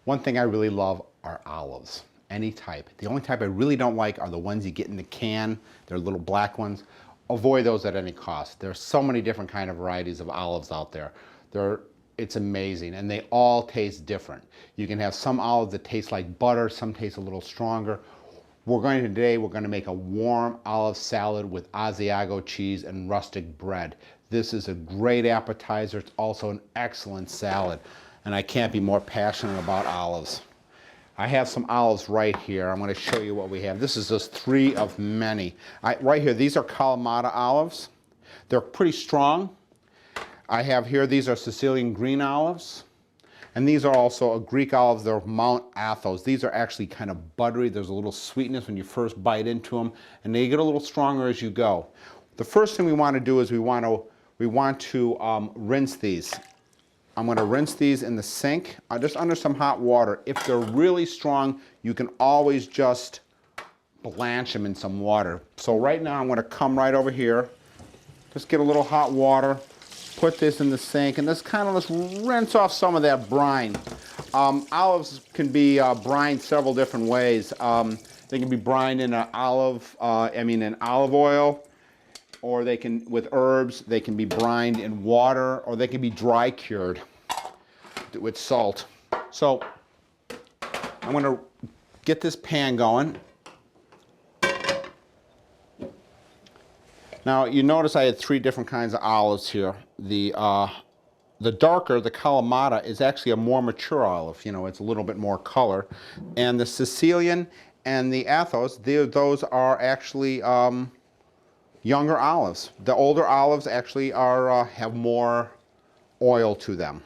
One thing I really love are olives, any type. The only type I really don't like are the ones you get in the can. They're little black ones. Avoid those at any cost. There are so many different kind of varieties of olives out there. It's amazing, and they all taste different. You can have some olives that taste like butter, some taste a little stronger. Today we're going to make a warm olive salad with Asiago cheese and rustic bread. This is a great appetizer. It's also an excellent salad, and I can't be more passionate about olives. I have some olives right here. I'm going to show you what we have. This is just 3 of many. Right here, these are Kalamata olives. They're pretty strong. I have here, these are Sicilian green olives. And these are also a Greek olives. They're Mount Athos. These are actually kind of buttery. There's a little sweetness when you first bite into them, and they get a little stronger as you go. The first thing we want to do is we want to rinse these. I'm going to rinse these in the sink, just under some hot water. If they're really strong, you can always just blanch them in some water. So right now I'm going to come right over here, just get a little hot water, put this in the sink, and just kind of let's rinse off some of that brine. Olives can be brined several different ways. They can be brined in olive oil, or they can, with herbs, they can be brined in water, or they can be dry cured with salt. So I'm going to get this pan going. Now you notice I had 3 different kinds of olives here. The darker, the Kalamata, is actually a more mature olive. You know, it's a little bit more color. And the Sicilian and the Athos, those are actually younger olives. The older olives actually are have more oil to them.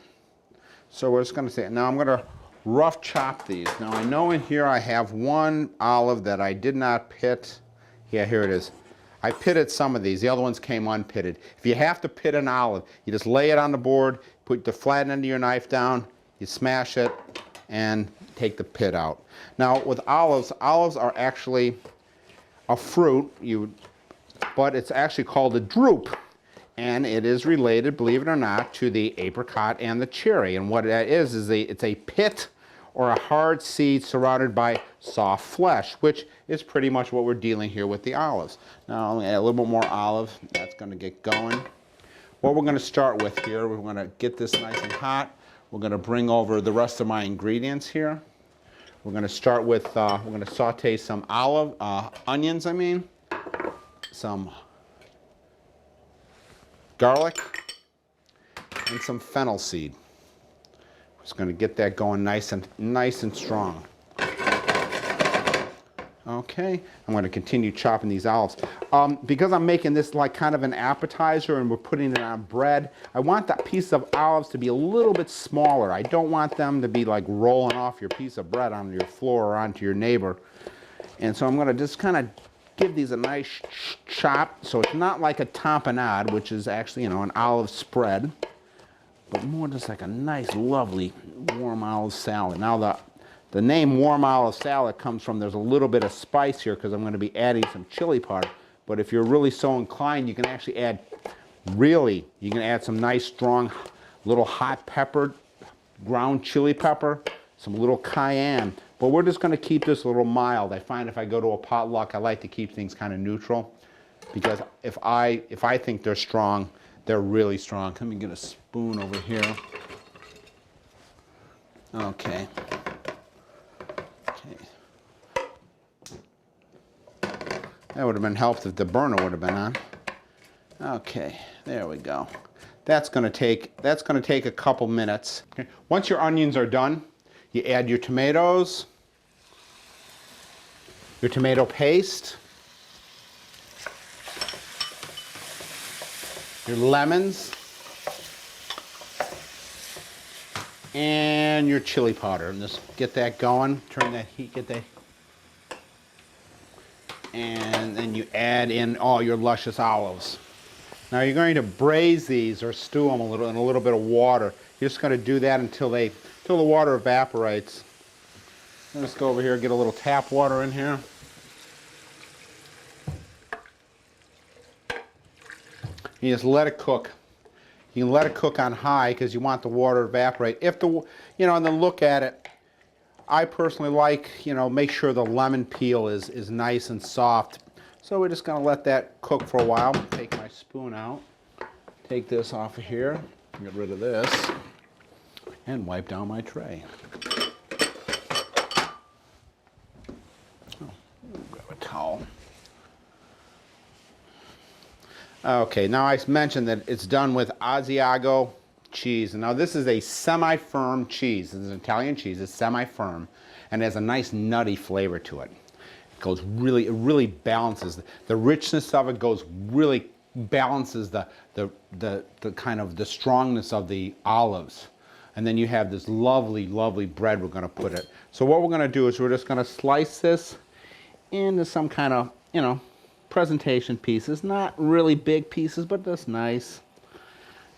So we're just going to say, now I'm going to rough chop these. Now I know in here I have one olive that I did not pit. Yeah, here it is. I pitted some of these. The other ones came unpitted. If you have to pit an olive, you just lay it on the board, put the flat end of your knife down, you smash it, and take the pit out. Now with olives are actually a fruit, but it's actually called a drupe. And it is related, believe it or not, to the apricot and the cherry. And what that is it's a pit or a hard seed surrounded by soft flesh, which is pretty much what we're dealing here with the olives. Now I'm going to add a little bit more olive. That's going to get going. What we're going to start with here, we're going to get this nice and hot. We're going to bring over the rest of my ingredients here. We're going to start with, we're going to saute some onions, some garlic, and some fennel seed. Just going to get that going nice and strong. Okay, I'm going to continue chopping these olives. Because I'm making this like kind of an appetizer and we're putting it on bread, I want that piece of olives to be a little bit smaller. I don't want them to be like rolling off your piece of bread onto your floor or onto your neighbor. And so I'm going to just kind of give these a nice chop, so it's not like a tapenade, which is actually, an olive spread, but more just like a nice, lovely warm olive salad. Now the name warm olive salad comes from, there's a little bit of spice here because I'm going to be adding some chili powder. But if you're really so inclined, you can actually add, you can add some nice, strong, little hot pepper, ground chili pepper, some little cayenne. But we're just going to keep this a little mild. I find if I go to a potluck, I like to keep things kind of neutral, because if I think they're strong, they're really strong. Let me get a spoon over here. Okay. That would have been helped if the burner would have been on. Okay, there we go. That's going to take a couple minutes. Okay. Once your onions are done, you add your tomatoes, your tomato paste, your lemons, and your chili powder. And just get that going, turn that heat, get that. And then you add in all your luscious olives. Now you're going to braise these or stew them in a little bit of water. You're just going to do that until the water evaporates. Let's go over here and get a little tap water in here. You just let it cook. You can let it cook on high because you want the water to evaporate. And then look at it. I personally like, you know, make sure the lemon peel is nice and soft. So we're just gonna let that cook for a while. Take my spoon out, take this off of here, get rid of this, and wipe down my tray. Oh, grab a towel. Okay, now I mentioned that it's done with Asiago cheese. And now this is a semi-firm cheese. This is an Italian cheese. It's semi-firm and has a nice nutty flavor to it. It really balances the richness of it. Really balances the kind of the strongness of the olives. And then you have this lovely, lovely bread we're going to put it. So what we're going to do is we're just going to slice this into some kind of, you know, presentation pieces. Not really big pieces, but just nice.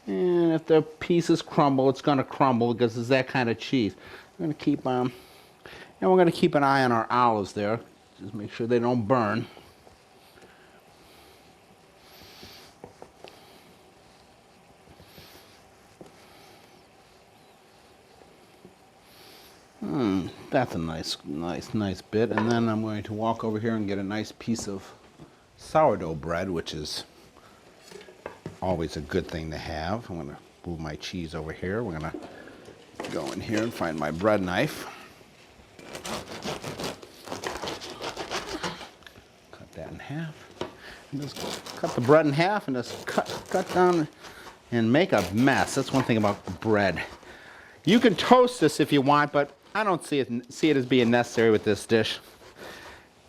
And if the pieces crumble, it's going to crumble because it's that kind of cheese. We're going to keep and we're going to keep an eye on our olives there. Just make sure they don't burn. That's a nice bit. And then I'm going to walk over here and get a nice piece of sourdough bread, which is always a good thing to have. I'm going to move my cheese over here. We're going to go in here and find my bread knife. Cut that in half. And just cut the bread in half and just cut down and make a mess. That's one thing about bread. You can toast this if you want, but I don't see it as being necessary with this dish.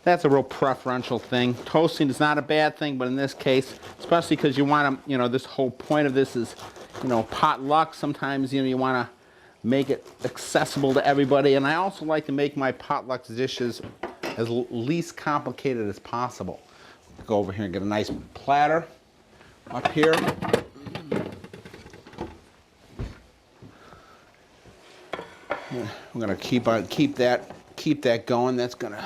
That's a real preferential thing. Toasting is not a bad thing, but in this case, especially because you want to, you know, this whole point of this is, you know, potluck. Sometimes, you know, you want to make it accessible to everybody. And I also like to make my potluck dishes as least complicated as possible. Go over here and get a nice platter up here. We're gonna keep that going. That's gonna.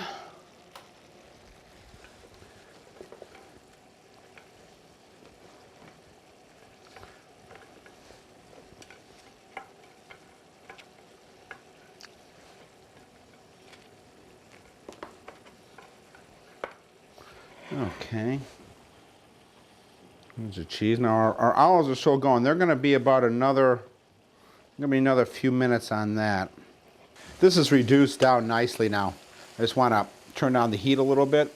Okay. There's the cheese. Now our olives are still going. They're gonna be about another few minutes on that. This is reduced down nicely now. I just want to turn down the heat a little bit,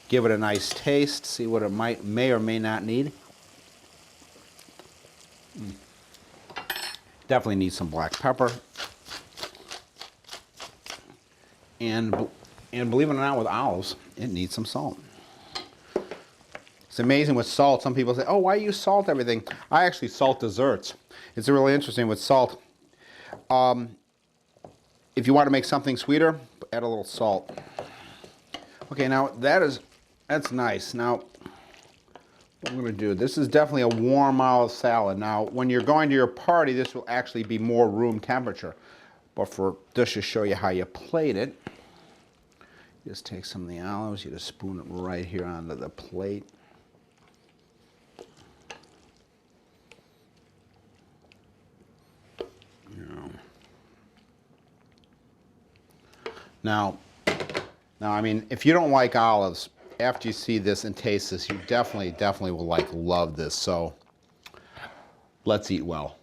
give it a nice taste, see what it may or may not need. Definitely need some black pepper. And believe it or not, with olives, it needs some salt. It's amazing with salt. Some people say, oh, why do you salt everything? I actually salt desserts. It's really interesting with salt. If you want to make something sweeter, add a little salt. Okay, now that's nice. Now, what I'm going to do, this is definitely a warm olive salad. Now, when you're going to your party, this will actually be more room temperature. But for just to show you how you plate it, you just take some of the olives, you just spoon it right here onto the plate. Now, I mean, if you don't like olives, after you see this and taste this, you definitely will love this. So, let's eat well.